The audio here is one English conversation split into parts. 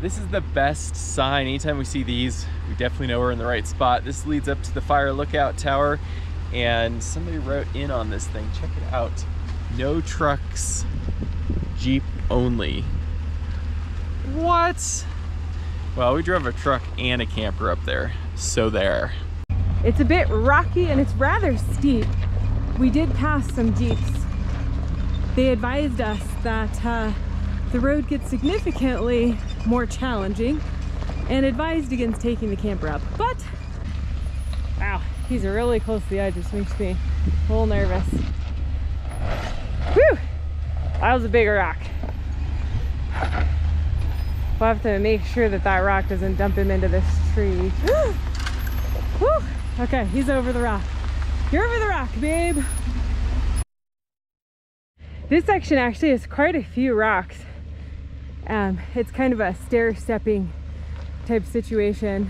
This is the best sign. Anytime we see these, we definitely know we're in the right spot. This leads up to the fire lookout tower, and somebody wrote in on this thing. Check it out. No trucks, Jeep only. What? Well, we drove a truck and a camper up there, so there. It's a bit rocky and it's rather steep. We did pass some Jeeps. They advised us that the road gets significantly more challenging and advised against taking the camper up. But, wow, he's really close to the edge, which makes me a little nervous. Whew! That was a big rock. We'll have to make sure that that rock doesn't dump him into this tree. Whew! Okay, he's over the rock. You're over the rock, babe. This section actually has quite a few rocks. It's kind of a stair-stepping type situation.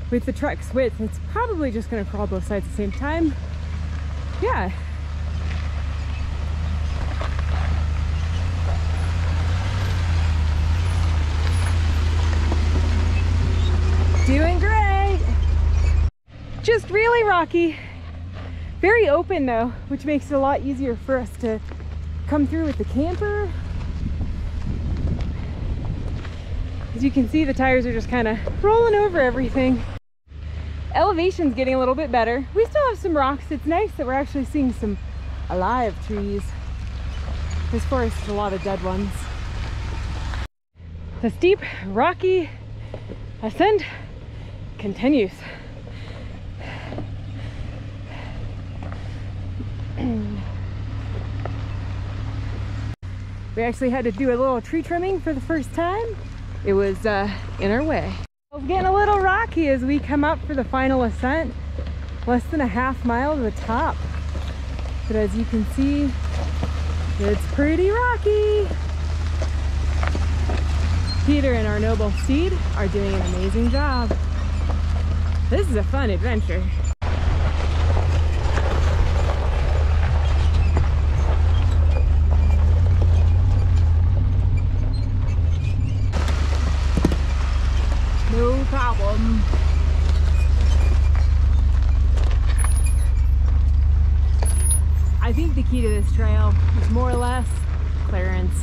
With the truck's width, it's probably just gonna crawl both sides at the same time. Yeah. Doing great. Just really rocky. Very open though, which makes it a lot easier for us to come through with the camper. As you can see, the tires are just kind of rolling over everything. Elevation's getting a little bit better. We still have some rocks. It's nice that we're actually seeing some alive trees. This forest is a lot of dead ones. The steep, rocky ascent continues. We actually had to do a little tree trimming for the first time. It was in our way. It's getting a little rocky as we come up for the final ascent. Less than a half mile to the top. But as you can see, it's pretty rocky. Peter and our noble steed are doing an amazing job. This is a fun adventure. No problem. I think the key to this trail is more or less clearance.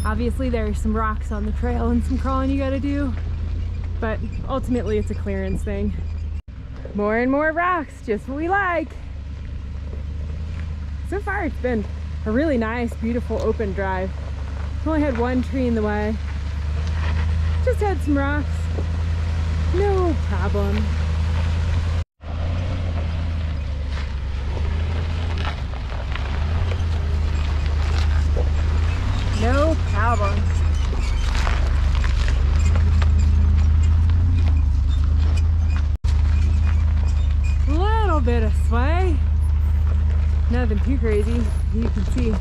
Obviously there's some rocks on the trail and some crawling you gotta do, but ultimately it's a clearance thing. More and more rocks, just what we like. So far it's been a really nice, beautiful open drive. Only had one tree in the way. Just had some rocks. No problem. No problem. Little bit of sway. Nothing too crazy, you can see.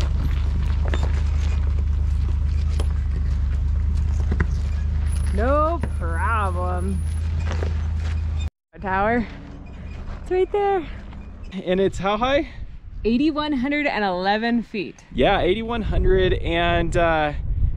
No problem. Tower. It's right there. And it's how high? 8,111 feet. Yeah, 8,100, and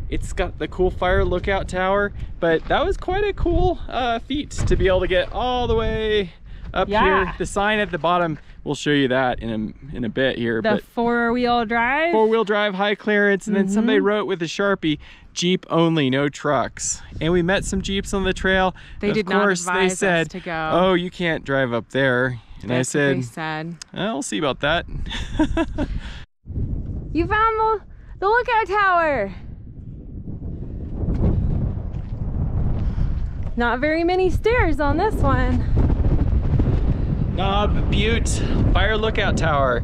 it's got the cool fire lookout tower, but that was quite a cool feat to be able to get all the way up here. The sign at the bottom, we'll show you that in a bit here. The four-wheel drive? Four-wheel drive, high clearance, and then somebody wrote with a Sharpie, Jeep only, no trucks. And we met some Jeeps on the trail. They did not advise us to go. Oh, you can't drive up there. And That's I said, what they said. I'll see about that. You found the lookout tower. Not very many stairs on this one. Knob Butte Fire Lookout Tower.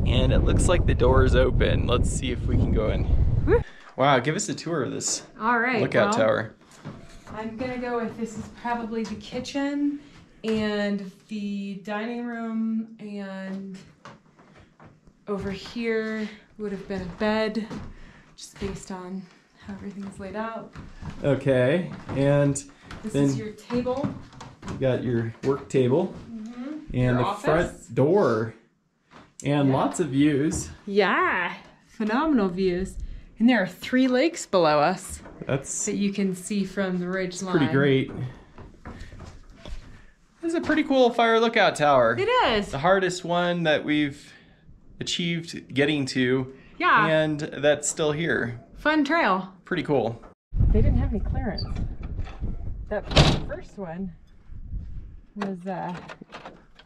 And it looks like the door is open. Let's see if we can go in. Woo. Wow, give us a tour of this lookout tower. I'm gonna go with, this is probably the kitchen and the dining room, and over here would have been a bed, just based on how everything's laid out. Okay, and this then is your table. You got your work table and your the office. front door, and lots of views. Yeah, phenomenal views. And there are 3 lakes below us That's that you can see from the ridge line. pretty great. This is a pretty cool fire lookout tower. It is. The hardest one that we've achieved getting to. Yeah. And that's still here. Fun trail. Pretty cool. They didn't have any clearance. That first one was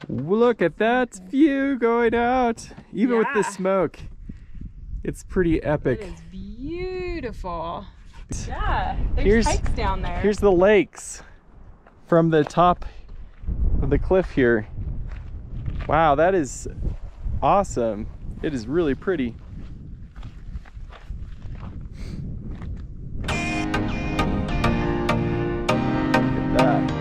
Look at that view going out. Even with the Yeah. smoke. It's pretty epic. It is beautiful. Yeah, there's hikes down there. Here's the lakes from the top of the cliff here. Wow, that is awesome. It is really pretty. Look at that.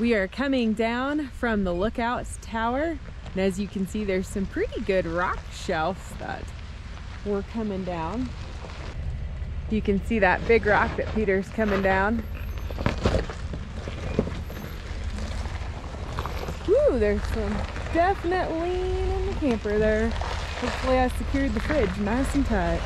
We are coming down from the lookout tower, and as you can see, there's some pretty good rock shelves that we're coming down. You can see that big rock that Peter's coming down. Woo, there's some definite lean in the camper there. Hopefully I secured the fridge nice and tight.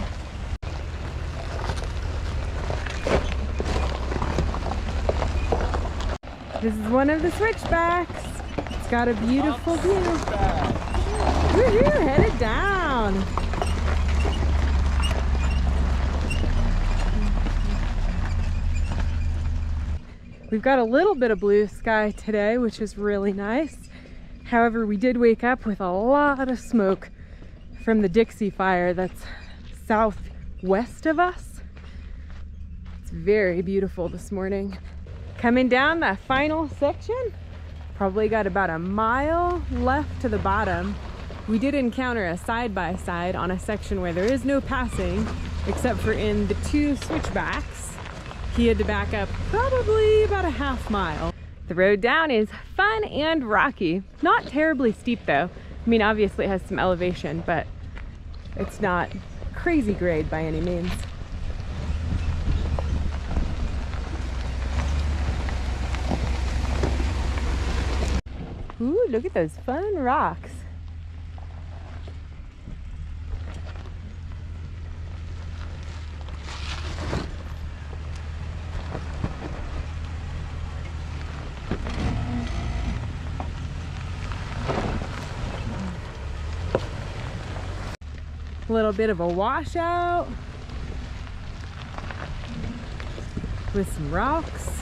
This is one of the switchbacks. It's got a beautiful view. We're headed down. We've got a little bit of blue sky today, which is really nice. However, we did wake up with a lot of smoke from the Dixie fire that's southwest of us. It's very beautiful this morning. Coming down that final section, probably got about a mile left to the bottom. We did encounter a side-by-side on a section where there is no passing, except for in the 2 switchbacks. He had to back up probably about a half mile. The road down is fun and rocky. Not terribly steep though. I mean, obviously it has some elevation, but it's not crazy grade by any means. Ooh, look at those fun rocks. A little bit of a washout with some rocks.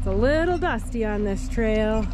A little dusty on this trail.